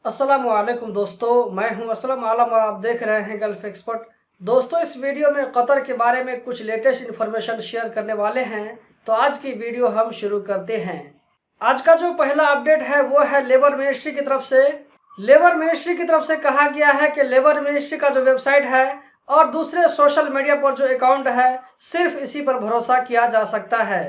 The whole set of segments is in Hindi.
अस्सलामुअलैकुम दोस्तों, मैं हूं असलम आलम और आप देख रहे हैं गल्फ एक्सपर्ट। दोस्तों, इस वीडियो में कतर के बारे में कुछ लेटेस्ट इन्फॉर्मेशन शेयर करने वाले हैं। तो आज की वीडियो हम शुरू करते हैं। आज का जो पहला अपडेट है वो है लेबर मिनिस्ट्री की तरफ से। लेबर मिनिस्ट्री की तरफ से कहा गया है कि लेबर मिनिस्ट्री का जो वेबसाइट है और दूसरे सोशल मीडिया पर जो अकाउंट है, सिर्फ इसी पर भरोसा किया जा सकता है।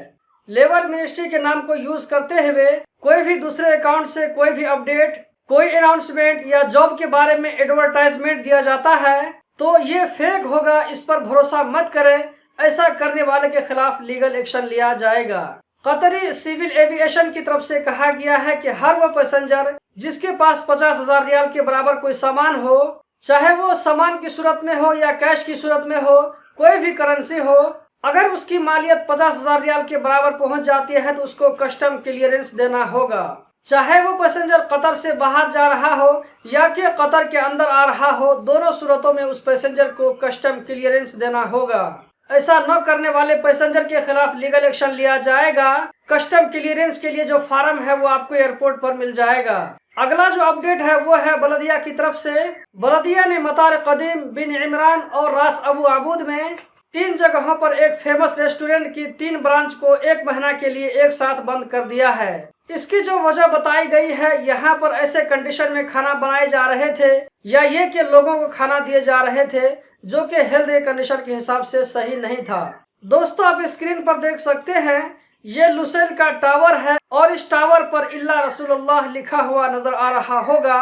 लेबर मिनिस्ट्री के नाम को यूज करते हुए कोई भी दूसरे अकाउंट से कोई भी अपडेट, कोई अनाउंसमेंट या जॉब के बारे में एडवर्टाइजमेंट दिया जाता है तो ये फेक होगा, इस पर भरोसा मत करें। ऐसा करने वाले के खिलाफ लीगल एक्शन लिया जाएगा। कतरी सिविल एविएशन की तरफ से कहा गया है कि हर वो पैसेंजर जिसके पास 50,000 रियाल के बराबर कोई सामान हो, चाहे वो सामान की सूरत में हो या कैश की सूरत में हो, कोई भी करेंसी हो, अगर उसकी मालियत 50,000 रियाल के बराबर पहुंच जाती है तो उसको कस्टम क्लियरेंस देना होगा। चाहे वो पैसेंजर कतर से बाहर जा रहा हो या कि कतर के अंदर आ रहा हो, दोनों सूरतों में उस पैसेंजर को कस्टम क्लियरेंस देना होगा। ऐसा न करने वाले पैसेंजर के खिलाफ लीगल एक्शन लिया जाएगा। कस्टम क्लियरेंस के लिए जो फार्म है वो आपको एयरपोर्ट पर मिल जाएगा। अगला जो अपडेट है वो है बलदिया की तरफ से। बलदिया ने मतार कदीम, बिन इमरान और रास अबू आबूद में 3 जगहों पर एक फेमस रेस्टोरेंट की 3 ब्रांच को 1 महीना के लिए एक साथ बंद कर दिया है। इसकी जो वजह बताई गई है, यहाँ पर ऐसे कंडीशन में खाना बनाए जा रहे थे या ये कि लोगों को खाना दिए जा रहे थे जो कि हेल्थ कंडीशन के हिसाब से सही नहीं था। दोस्तों, आप स्क्रीन पर देख सकते हैं, ये लुसैल का टावर है और इस टावर पर इल्ला रसूलुल्लाह लिखा हुआ नजर आ रहा होगा।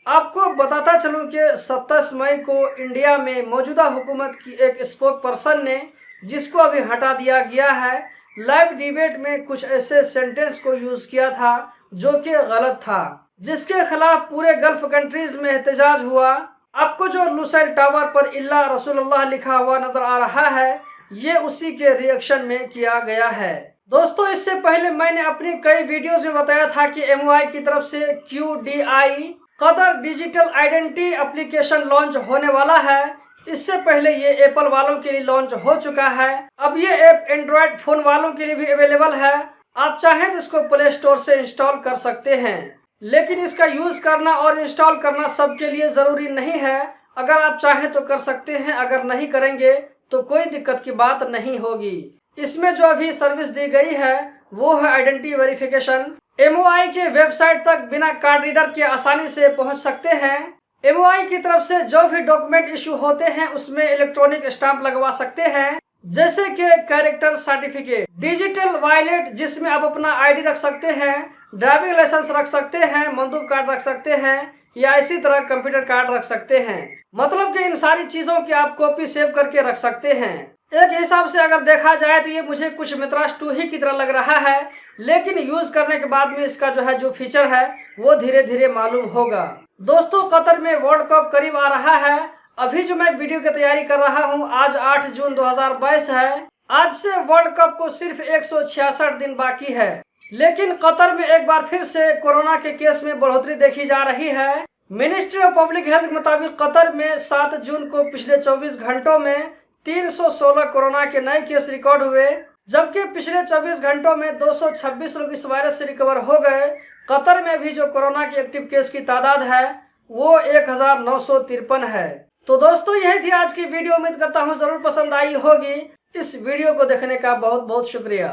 आपको बताता चलूं कि 27 मई को इंडिया में मौजूदा हुकूमत की एक स्पोक पर्सन ने, जिसको अभी हटा दिया गया है, लाइव डिबेट में कुछ ऐसे सेंटेंस को यूज किया था जो कि गलत था, जिसके खिलाफ पूरे गल्फ कंट्रीज में एहतजाज हुआ। आपको जो लुसैल टावर पर इल्ला रसूलुल्लाह लिखा हुआ नजर आ रहा है, ये उसी के रिएक्शन में किया गया है। दोस्तों, इससे पहले मैंने अपनी कई वीडियोज में बताया था कि MOI की तरफ से QDI Qatar digital identity application launch होने वाला है। इससे पहले ये एप्पल वालों के लिए लॉन्च हो चुका है। अब ये ऐप एंड्रॉयड फोन वालों के लिए भी अवेलेबल है। आप चाहें तो इसको प्ले स्टोर से इंस्टॉल कर सकते हैं, लेकिन इसका यूज करना और इंस्टॉल करना सबके लिए जरूरी नहीं है। अगर आप चाहें तो कर सकते हैं, अगर नहीं करेंगे तो कोई दिक्कत की बात नहीं होगी। इसमें जो अभी सर्विस दी गई है वो है आइडेंटिटी वेरिफिकेशन। MOI के वेबसाइट तक बिना कार्ड रीडर के आसानी से पहुंच सकते हैं। MOI की तरफ से जो भी डॉक्यूमेंट इशू होते हैं उसमें इलेक्ट्रॉनिक स्टाम्प लगवा सकते हैं, जैसे कि कैरेक्टर सर्टिफिकेट, डिजिटल वॉलेट जिसमें आप अपना ID रख सकते हैं, ड्राइविंग लाइसेंस रख सकते हैं, मंदूब कार्ड रख सकते हैं या इसी तरह कंप्यूटर कार्ड रख सकते हैं। मतलब कि इन सारी चीजों की आप कॉपी सेव करके रख सकते हैं। एक हिसाब से अगर देखा जाए तो ये मुझे कुछ मित्रास 2 ही की तरह लग रहा है, लेकिन यूज करने के बाद में इसका जो फीचर है वो धीरे धीरे मालूम होगा। दोस्तों, कतर में वर्ल्ड कप करीब आ रहा है। अभी जो मैं वीडियो की तैयारी कर रहा हूँ, आज 8 जून 2022 है। आज से वर्ल्ड कप को सिर्फ 166 दिन बाकी है, लेकिन कतर में एक बार फिर से कोरोना के केस में बढ़ोतरी देखी जा रही है। मिनिस्ट्री ऑफ पब्लिक हेल्थ के मुताबिक कतर में 7 जून को पिछले 24 घंटों में 316 कोरोना के नए केस रिकॉर्ड हुए, जबकि पिछले 24 घंटों में 226 लोग इस वायरस से रिकवर हो गए। कतर में भी जो कोरोना के एक्टिव केस की तादाद है वो 1953 है। तो दोस्तों, यही थी आज की वीडियो। उम्मीद करता हूँ जरूर पसंद आई होगी। इस वीडियो को देखने का बहुत बहुत शुक्रिया।